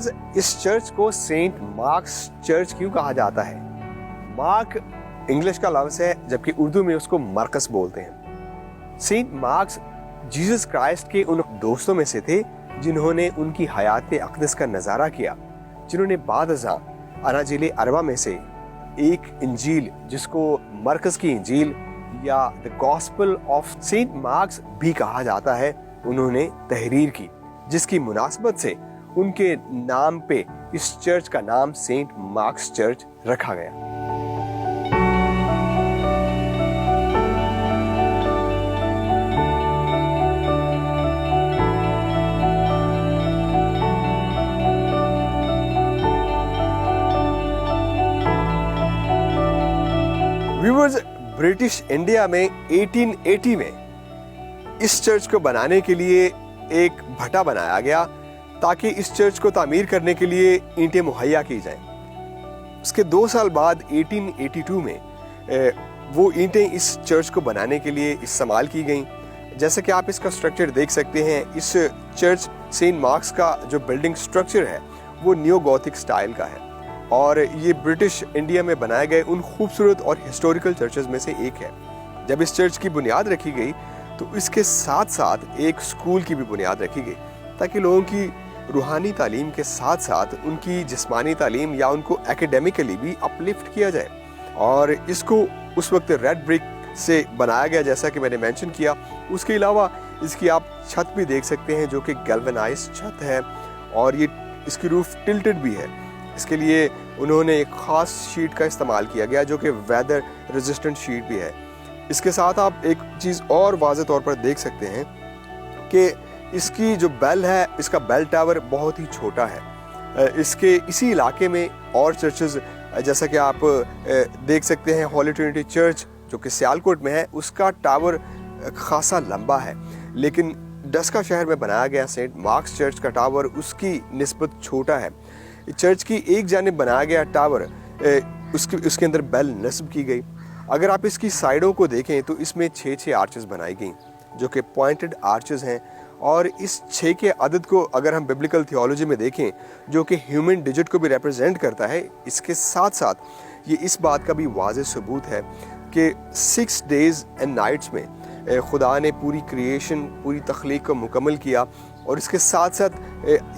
Viewers, इस church को Saint marks church क्यों कहा जाता है? मार्क इंग्लिश का लफ्ज़ है, जबकि उर्दू में उसको मरकस बोलते हैं। सेंट मार्क्स जीसस क्राइस्ट के उन दोस्तों में से थे जिन्होंने उनकी हयात अक़दस का नज़ारा किया, जिन्होंने बादशाह अनाजिल अरबा में से एक इंजील, जिसको मरकस की इंजील या the gospel of saint Mark's भी कहा जाता है, उन्होंने तहरीर की, जिसकी मुनासबत से उनके नाम पे इस चर्च का नाम सेंट मार्क्स चर्च रखा गया। व्यूअर्स, ब्रिटिश इंडिया में 1880 में इस चर्च को बनाने के लिए एक भट्टा बनाया गया ताकि इस चर्च को तामीर करने के लिए ईंटें मुहैया की जाएं। उसके 2 साल बाद 1882 में वो ईंटें इस चर्च को बनाने के लिए इस्तेमाल की गईं। जैसे कि आप इसका स्ट्रक्चर देख सकते हैं, इस चर्च सेंट मार्क्स का जो बिल्डिंग स्ट्रक्चर है वो न्यू गॉथिक स्टाइल का है और ये ब्रिटिश इंडिया में बनाए गए उन खूबसूरत और हिस्टोरिकल चर्चेज में से एक है। जब इस चर्च की बुनियाद रखी गई तो इसके साथ साथ एक स्कूल की भी बुनियाद रखी गई ताकि लोगों की रूहानी तालीम के साथ साथ उनकी जिस्मानी तालीम या उनको एकेडमिकली भी अपलिफ्ट किया जाए। और इसको उस वक्त रेड ब्रिक से बनाया गया, जैसा कि मैंने मेंशन किया। उसके अलावा इसकी आप छत भी देख सकते हैं जो कि गैल्वेनाइज्ड छत है और ये इसकी रूफ टिल्टेड भी है। इसके लिए उन्होंने एक ख़ास शीट का इस्तेमाल किया गया जो कि वेदर रेजिस्टेंट शीट भी है। इसके साथ आप एक चीज़ और वाज़े तौर पर देख सकते हैं कि इसकी जो बेल है, इसका बेल टावर बहुत ही छोटा है। इसके इसी इलाके में और चर्चेस, जैसा कि आप देख सकते हैं, होली ट्रिनिटी चर्च जो कि सियालकोट में है, उसका टावर खासा लंबा है, लेकिन डस्का शहर में बनाया गया सेंट मार्क्स चर्च का टावर उसकी निस्बत छोटा है। चर्च की एक जानिब बनाया गया टावर, उसके अंदर बेल नस्ब की गई। अगर आप इसकी साइडों को देखें तो इसमें 6 आर्चेस बनाई गई जो कि पॉइंटेड आर्चेस हैं और इस 6 के अदद को अगर हम बिब्लिकल थियोलॉजी में देखें जो कि ह्यूमन डिजिट को भी रिप्रेजेंट करता है, इसके साथ साथ ये इस बात का भी वाज़ेह सबूत है कि 6 डेज़ एंड नाइट्स में खुदा ने पूरी क्रिएशन, पूरी तख्लीक को मुकम्मल किया। और इसके साथ साथ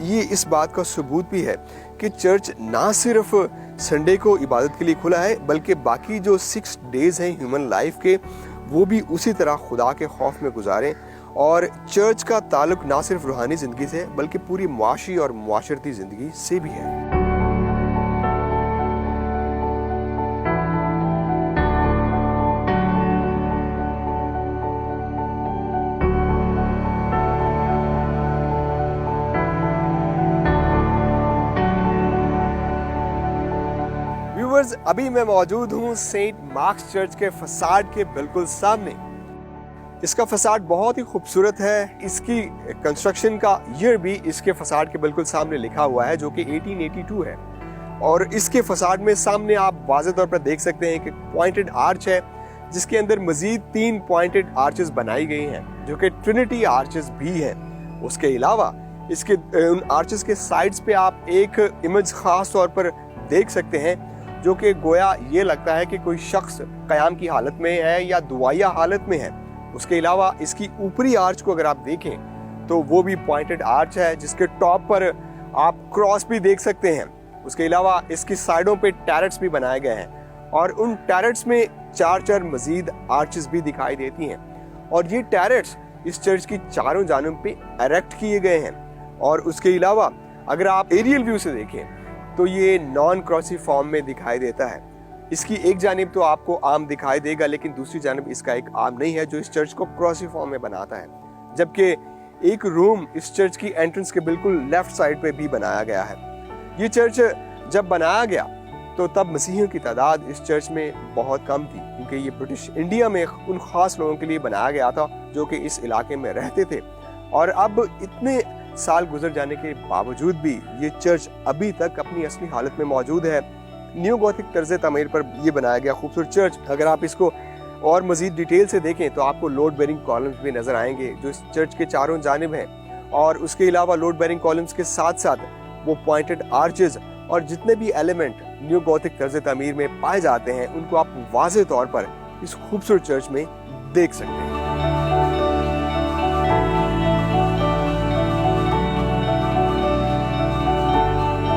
ये इस बात का सबूत भी है कि चर्च ना सिर्फ संडे को इबादत के लिए खुला है, बल्कि बाकी जो 6 डेज़ हैं ह्यूमन लाइफ के, वो भी उसी तरह खुदा के खौफ में गुजारें। और चर्च का ताल्लुक ना सिर्फ रूहानी ज़िंदगी से है बल्कि पूरी मुआशी और मुआशरती ज़िंदगी से भी है। अभी मैं मौजूद हूँ सेंट मार्क्स चर्च के फसाड के बिल्कुल सामने। इसका फसाड बहुत ही खूबसूरत है। इसकी कंस्ट्रक्शन का ईयर भी इसके फसाड के बिल्कुल सामने लिखा हुआ है जो कि 1882 है। और इसके फसाड में सामने आप वाज़ेह तौर पर देख सकते हैं कि पॉइंटेड आर्च है जिसके अंदर मजीद 3 पॉइंटेड आर्चेस बनाई गई हैं जो कि ट्रिनिटी आर्चेस भी हैं। उसके अलावा इसके उन आर्चेस के साइड्स पे आप एक इमेज खास तौर पर देख सकते हैं जो कि गोया ये लगता है कि कोई शख्स क़याम की हालत में है या दुआया हालत में है। उसके अलावा इसकी ऊपरी आर्च को अगर आप देखें तो वो भी पॉइंटेड आर्च है जिसके टॉप पर आप क्रॉस भी देख सकते हैं। उसके अलावा इसकी साइडों पे टैरेट्स भी बनाए गए हैं और उन टैरेट्स में 4 मजीद आर्चेस भी दिखाई देती हैं। और ये टैरेट्स इस चर्च की चारों जानिब पे एरेक्ट किए गए हैं। और उसके अलावा अगर आप एरियल व्यू से देखें तो ये नॉन क्रॉसी फॉर्म में दिखाई देता है। इसकी एक जानिब तो आपको आर्म दिखाई देगा, लेकिन दूसरी जानिब इसका एक आर्म नहीं है जो इस चर्च को क्रॉसी फॉर्म में बनाता है। जबकि एक रूम इस चर्च की एंट्रेंस के बिल्कुल लेफ्ट साइड पे भी बनाया गया है। ये चर्च जब बनाया गया तो तब मसीहियों की तादाद इस चर्च में बहुत कम थी, क्योंकि ये ब्रिटिश इंडिया में उन खास लोगों के लिए बनाया गया था जो कि इस इलाके में रहते थे। और अब इतने साल गुजर जाने के बावजूद भी ये चर्च अभी तक अपनी असली हालत में मौजूद है। न्यू गॉथिक तर्ज तामीर पर ये बनाया गया खूबसूरत चर्च, अगर आप इसको और मजीद डिटेल से देखें तो आपको लोड बेरिंग कॉलम्स भी नजर आएंगे जो इस चर्च के चारों जानिब हैं। और उसके अलावा लोड बेरिंग कॉलम्स के साथ साथ وہ पॉइंटेड आर्चेज और जितने भी एलिमेंट न्यू गॉथिक तर्ज तामीर में पाए जाते हैं उनको आप वाज़े तौर पर इस खूबसूरत चर्च में देख सकते हैं।